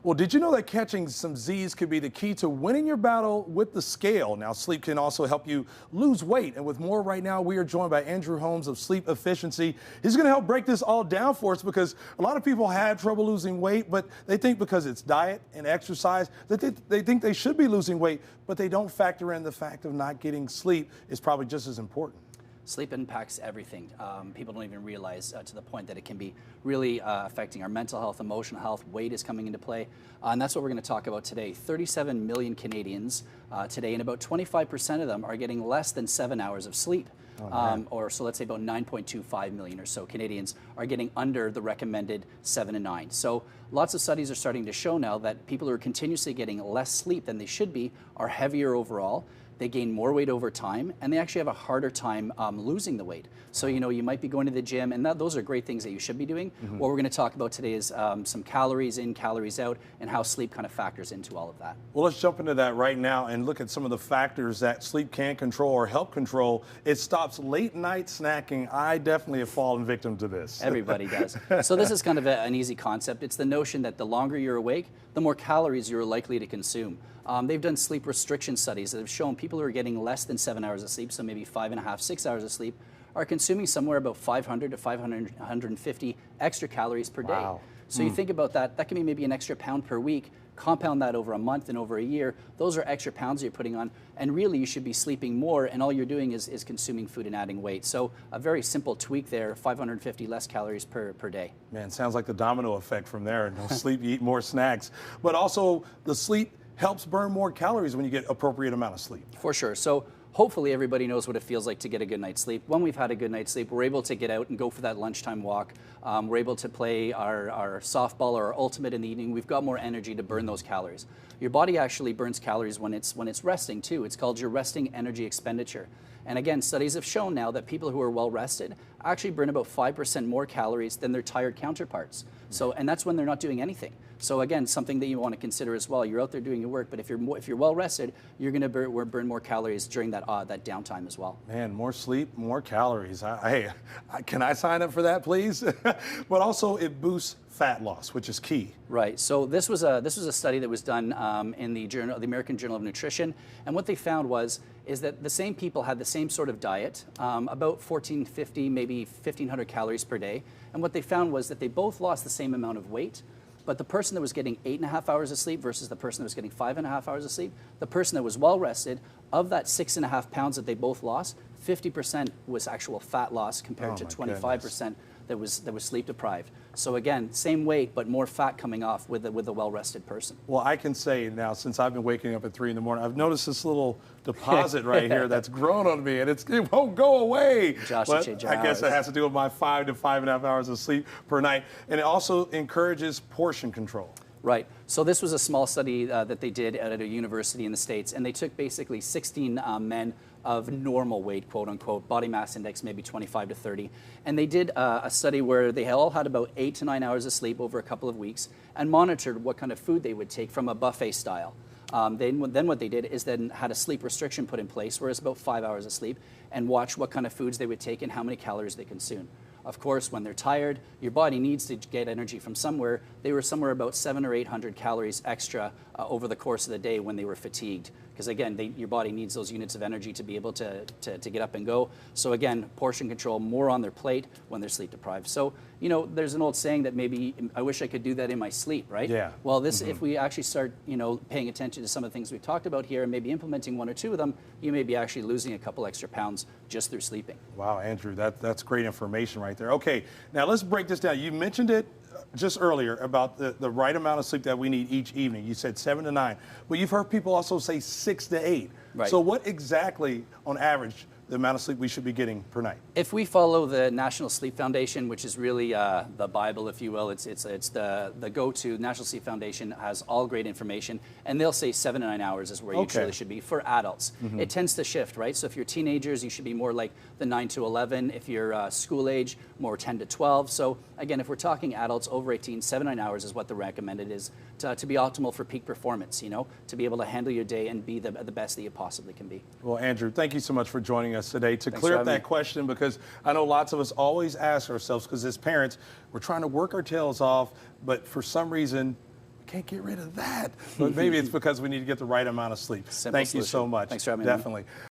Well, did you know that catching some Z's could be the key to winning your battle with the scale? Now, sleep can also help you lose weight. And with more right now, we are joined by Andrew Holmes of Sleep Efficiency. He's going to help break this all down for us because a lot of people have trouble losing weight, but they think because it's diet and exercise that they think they should be losing weight, but they don't factor in the fact of not getting sleep is probably just as important. Sleep impacts everything. People don't even realize to the point that it can be really affecting our mental health, emotional health. Weight is coming into play. And that's what we're going to talk about today. 37 million Canadians today, and about 25% of them are getting less than 7 hours of sleep. Or so let's say about 9.25 million or so Canadians are getting under the recommended 7 to 9. So lots of studies are starting to show now that people who are continuously getting less sleep than they should be are heavier overall. They gain more weight over time, and they actually have a harder time losing the weight. So, you know, you might be going to the gym, and those are great things that you should be doing. What we're going to talk about today is some calories in, calories out, and how sleep kind of factors into all of that. Well, let's jump into that right now and look at some of the factors that sleep can control or help control. It stops late night snacking. I definitely have fallen victim to this. Everybody does. So this is kind of an easy concept. It's the notion that the longer you're awake, the more calories you're likely to consume. They've done sleep restriction studies that have shown people who are getting less than 7 hours of sleep, so maybe 5.5, 6 hours of sleep, are consuming somewhere about 500 to 550 extra calories per day. Wow. So you think about that, that can be maybe an extra pound per week. Compound that over a month and over a year, those are extra pounds you're putting on, and really you should be sleeping more, and all you're doing is consuming food and adding weight. So a very simple tweak there, 550 less calories per day. Man, sounds like the domino effect from there. No sleep, you eat more snacks. But also the sleep helps burn more calories when you get appropriate amount of sleep. For sure. So hopefully everybody knows what it feels like to get a good night's sleep. When we've had a good night's sleep, we're able to get out and go for that lunchtime walk. We're able to play our softball or our ultimate in the evening. We've got more energy to burn those calories. Your body actually burns calories when it's resting too. It's called your resting energy expenditure. And again, studies have shown now that people who are well rested actually burn about 5% more calories than their tired counterparts. So, and that's when they're not doing anything. So again, something that you want to consider as well. You're out there doing your work, but if you're well rested, you're going to burn more calories during that downtime as well. Man, more sleep, more calories. Hey, can I sign up for that, please? But also, it boosts fat loss, which is key. Right. So this was a study that was done in the American Journal of Nutrition, and what they found is that the same people had the same sort of diet, about 1450, maybe 1500 calories per day, and what they found was that they both lost the same amount of weight. But the person that was getting 8.5 hours of sleep versus the person that was getting 5.5 hours of sleep, the person that was well rested, of that 6.5 pounds that they both lost, 50% was actual fat loss compared to 25% that was sleep deprived. So again, same weight, but more fat coming off with a well-rested person. Well, I can say now, since I've been waking up at 3 in the morning, I've noticed this little deposit right here that's grown on me, and it won't go away. Josh, but I guess it has to do with my 5 to 5.5 hours of sleep per night, and it also encourages portion control. Right. So this was a small study that they did at a university in the States, and they took basically 16 men of normal weight, quote unquote, body mass index maybe 25 to 30. And they did a study where they all had about 8 to 9 hours of sleep over a couple of weeks and monitored what kind of food they would take from a buffet style. Then what they did is then had a sleep restriction put in place where it's about 5 hours of sleep and watch what kind of foods they would take and how many calories they consume. Of course, when they're tired, your body needs to get energy from somewhere. They were somewhere about 700 or 800 calories extra over the course of the day when they were fatigued. Because again, your body needs those units of energy to be able to get up and go. So again, portion control, more on their plate when they're sleep deprived. So, you know, there's an old saying that maybe I wish I could do that in my sleep, right? Yeah. Well, this, if we actually start, you know, paying attention to some of the things we've talked about here and maybe implementing 1 or 2 of them, you may be actually losing a couple extra pounds just through sleeping. Wow, Andrew, that's great information right there. Okay, now let's break this down. You mentioned it just earlier about the right amount of sleep that we need each evening. You said 7 to 9, but you've heard people also say 6 to 8. Right. So what exactly, on average, the amount of sleep we should be getting per night? If we follow the National Sleep Foundation, which is really the Bible, if you will, it's the go-to. National Sleep Foundation has all great information, and they'll say 7 to 9 hours is where you truly should be for adults. It tends to shift, right? So if you're teenagers, you should be more like the 9 to 11. If you're school age, more 10 to 12. So again, if we're talking adults over 18, 7 to 9 hours is what the recommended is to be optimal for peak performance, you know, to be able to handle your day and be the best that you possibly can be. Well, Andrew, thank you so much for joining us today to Thanks clear for up that having me. question, because I know lots of us always ask ourselves, because as parents, we're trying to work our tails off, but for some reason, can't get rid of that. But maybe it's because we need to get the right amount of sleep. Simple Thank you solution. so much. Thanks for having me. Definitely.